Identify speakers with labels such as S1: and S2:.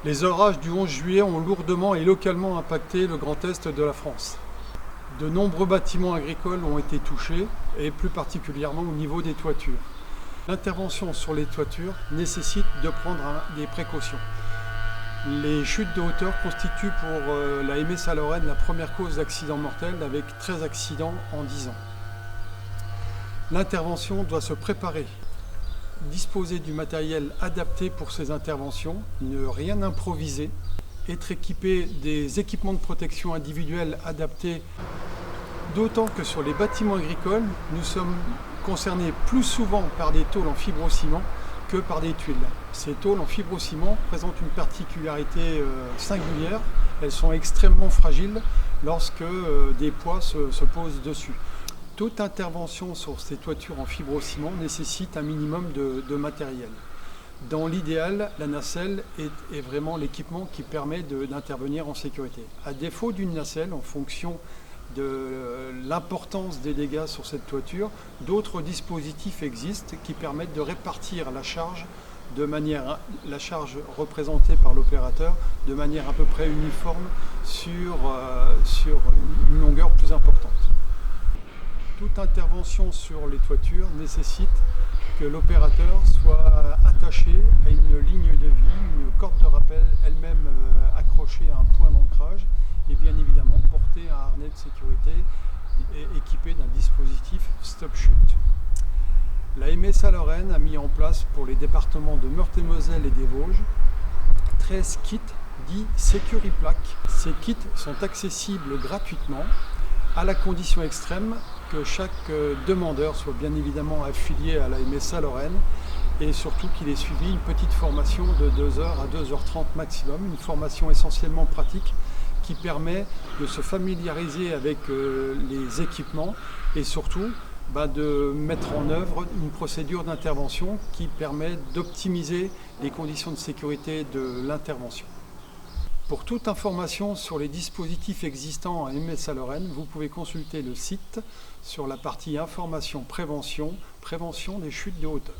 S1: Les orages du 11 juillet ont lourdement et localement impacté le Grand Est de la France. De nombreux bâtiments agricoles ont été touchés, et plus particulièrement au niveau des toitures. L'intervention sur les toitures nécessite de prendre des précautions. Les chutes de hauteur constituent pour la MSA Lorraine la première cause d'accident mortel, avec 13 accidents en 10 ans. L'intervention doit se préparer, disposer du matériel adapté pour ces interventions, ne rien improviser, être équipé des équipements de protection individuels adaptés, d'autant que sur les bâtiments agricoles, nous sommes concernés plus souvent par des tôles en fibrociment que par des tuiles. Ces tôles en fibrociment présentent une particularité singulière, elles sont extrêmement fragiles lorsque des poids se posent dessus. Toute intervention sur ces toitures en fibrociment nécessite un minimum de matériel. Dans l'idéal, la nacelle est vraiment l'équipement qui permet d'intervenir en sécurité. À défaut d'une nacelle, en fonction de l'importance des dégâts sur cette toiture, d'autres dispositifs existent qui permettent de répartir la charge représentée par l'opérateur de manière à peu près uniforme sur une longueur plus importante. Toute intervention sur les toitures nécessite que l'opérateur soit attaché à une ligne de vie, une corde de rappel elle-même accrochée à un point d'ancrage et bien évidemment porter un harnais de sécurité équipé d'un dispositif stop-chute. La MSA Lorraine a mis en place pour les départements de Meurthe-et-Moselle et des Vosges 13 kits dits Sécuriplaque. Ces kits sont accessibles gratuitement à la condition extrême que chaque demandeur soit bien évidemment affilié à la MSA Lorraine et surtout qu'il ait suivi une petite formation de 2h à 2h30 maximum, une formation essentiellement pratique qui permet de se familiariser avec les équipements et surtout de mettre en œuvre une procédure d'intervention qui permet d'optimiser les conditions de sécurité de l'intervention. Pour toute information sur les dispositifs existants à MSA Lorraine, vous pouvez consulter le site sur la partie information prévention des chutes de hauteur.